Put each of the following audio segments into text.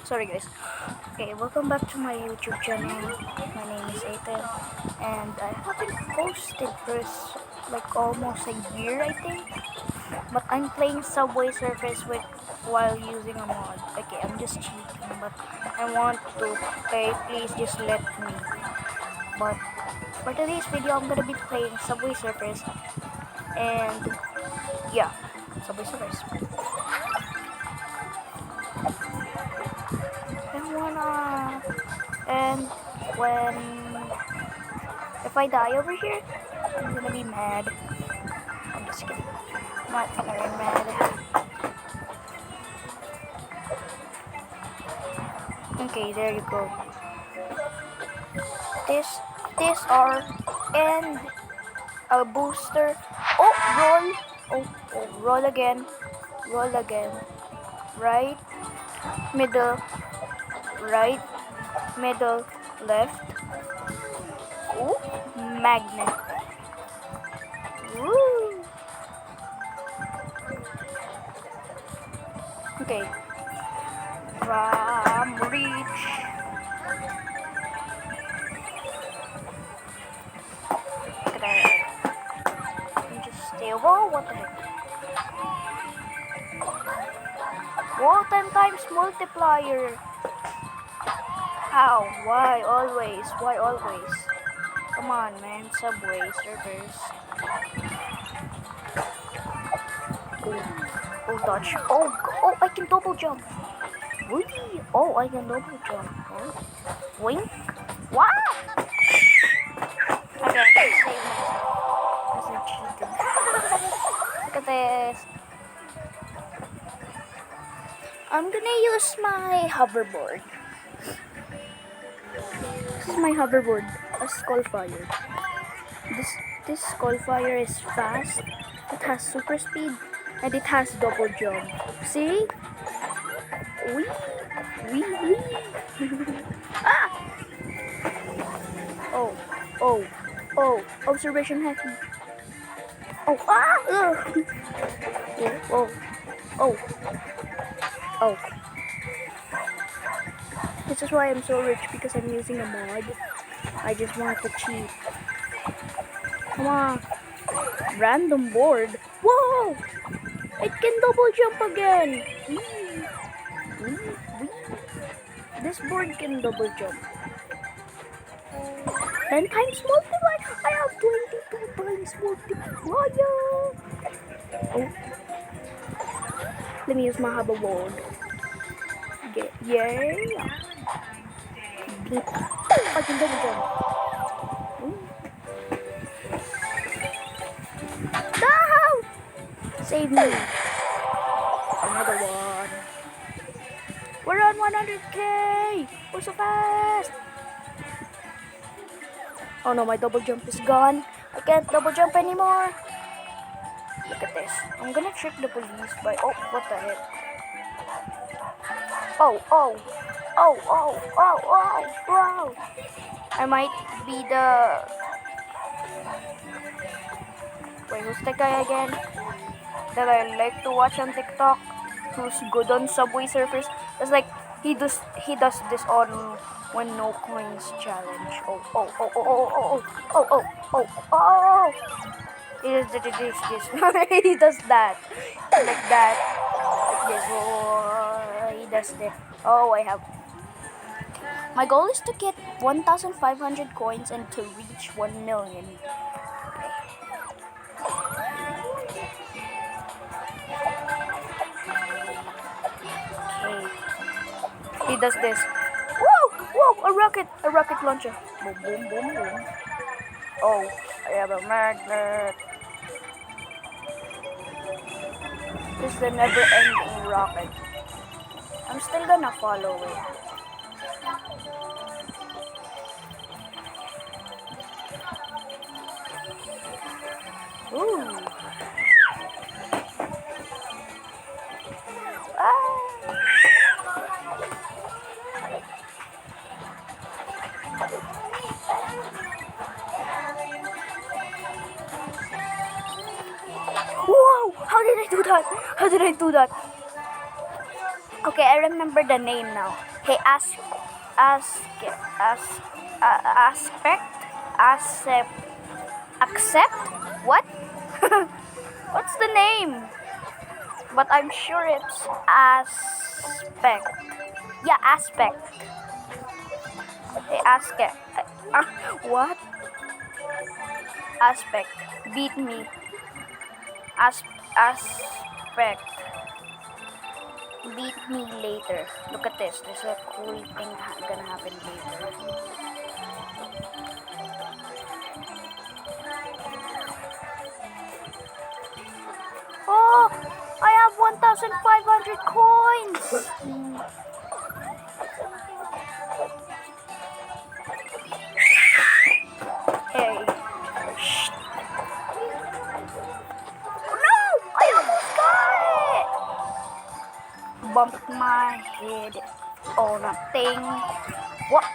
Sorry guys. Okay, welcome back to my YouTube channel. My name is Ethan, and I haven't posted for like almost a year, I think. But I'm playing Subway Surfers while using a mod. Okay, I'm just cheating, but I want to. Okay, please just let me. But for today's video, I'm gonna be playing Subway Surfers, and yeah, Subway Surfers. And when if I die over here, I'm gonna be mad. I'm just kidding. Not very mad. Okay, there you go. This are and a booster. Oh, roll. Oh, roll again. Roll again. Right, middle, right, middle, left. Oh, magnet. Woo. Okay. From reach. Just stay over. What the heck? Wall 10 times multiplier. How? Why always? Why always? Come on, man. Subway Surfers. Oh, dodge. Oh, I can double jump. Whee! Oh, I can double jump. Oh. Wink. Wow! Okay, I can save myself. As a cheater. Look at this. I'm gonna use my hoverboard. This is my hoverboard, a Skullfire. This Skullfire is fast, it has super speed, and it has double jump. See? Wee! Wee! Ah! Oh! Observation hacking. Oh! Ah! Ugh. Oh! Oh! This is why I'm so rich, because I'm using a mod. I just want to cheat. Come on. Random board. Whoa! It can double jump again. This board can double jump. 10 times multiply. I have 22 times multiplier. Oh. Let me use my hoverboard. Yay. Beep. I can double jump. No! Save me. Another one. We're on 100k. We're so fast. Oh no, my double jump is gone. I can't double jump anymore. Look at this. I'm gonna trick the police by... Oh, what the heck? Oh. Wow. I might be the... Wait, who's the guy again that I like to watch on TikTok? Who's good on Subway Surfers? It's like he does this on when no coins challenge. Oh. He does this. He does that. Like that. Like this. Oh, he does this. Oh, I have. My goal is to get 1,500 coins and to reach 1 million. He does this. Whoa, a rocket launcher. Boom. Oh, I have a magnet. This is the never-ending rocket. I'm still gonna follow it. Ooh. Whoa! How did I do that? Okay, I remember the name now. Hey, ask, aspect, accept, accept. What? What's the name? But I'm sure it's aspect. Yeah, aspect. Hey, aspect. What? Aspect. Beat me. Aspect. Beat me later. Look at this. There's a cool thing gonna happen later. Oh, I have 1,500 coins. Hey. Shh. No, I almost got it. Bumped my head on a thing. What?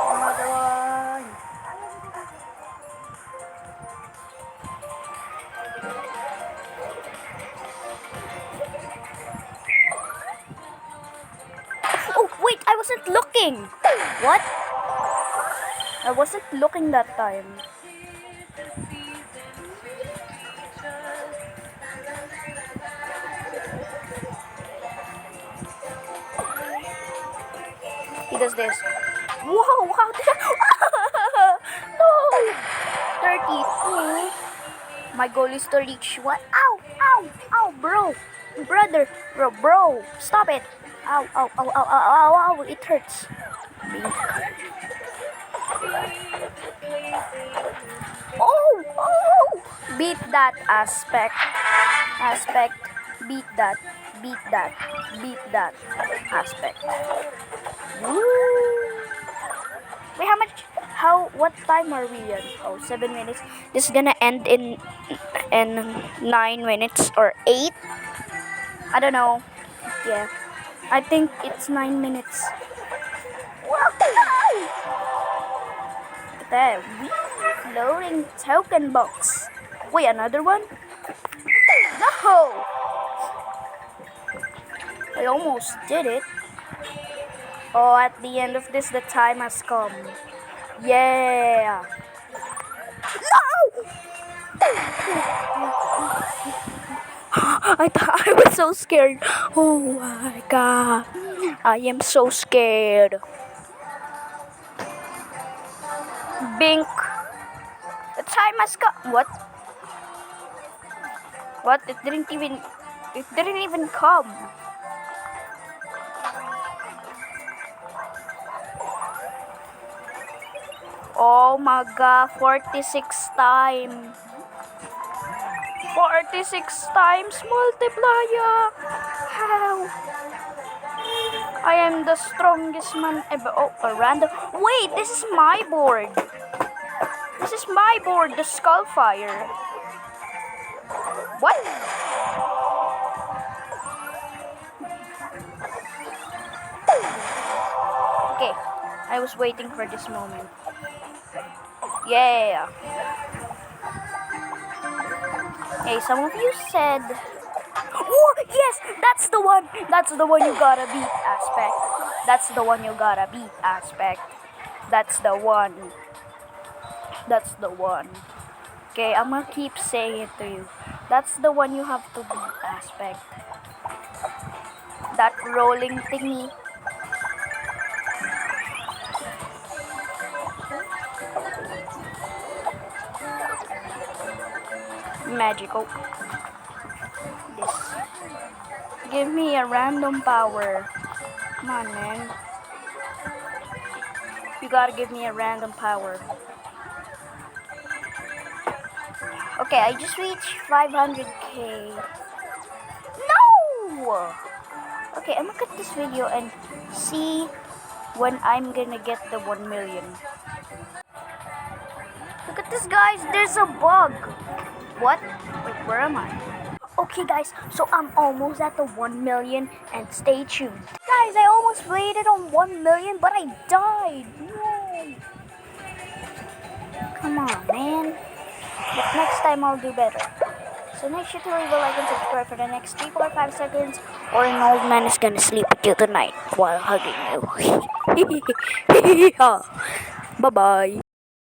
Another one. Oh, wait, I wasn't looking. What? I wasn't looking that time. He does this. Whoa, how did I... No! 32. My goal is to reach one. Ow, ow, ow, bro. Brother, bro, stop it. Ow, ow, ow, ow, ow, ow, ow, it hurts. Oh, beat that aspect, beat that, beat that, beat that aspect. Woo. Wait, what time are we in? Oh, 7 minutes. This is gonna end in 9 minutes or 8. I don't know. Yeah, I think it's 9 minutes. There, loading token box. Wait, another one? No! I almost did it. Oh, at the end of this, the time has come. Yeah! No! I was so scared. Oh my god. I am so scared. Bink. The time has come. What? What? It didn't even come. Oh my god, 46 times. 46 times multiplier. How? I am the strongest man ever. Oh, a random. Wait, this is my board. This is my board, the Skullfire. What? Okay, I was waiting for this moment. Yeah. Hey, some of you said... Oh, yes, that's the one. That's the one you gotta beat, aspect. That's the one you gotta beat, aspect. That's the one. That's the one. Okay, I'm gonna keep saying it to you. That's the one you have to beat, aspect. That rolling thingy. Magical. This. Give me a random power. Come on, man. You gotta give me a random power. Okay, I just reached 500k. No! Okay, I'm gonna cut this video and see when I'm gonna get the 1 million. Look at this, guys. There's a bug. What? Wait, where am I? Okay, guys, so I'm almost at the 1 million, and stay tuned. Guys, I almost waited on 1 million, but I died. No. Come on, man. But next time I'll do better. So make sure to leave a like and subscribe for the next 3, 4, 5 seconds, or an old man is gonna sleep with you tonight while hugging you. Bye bye.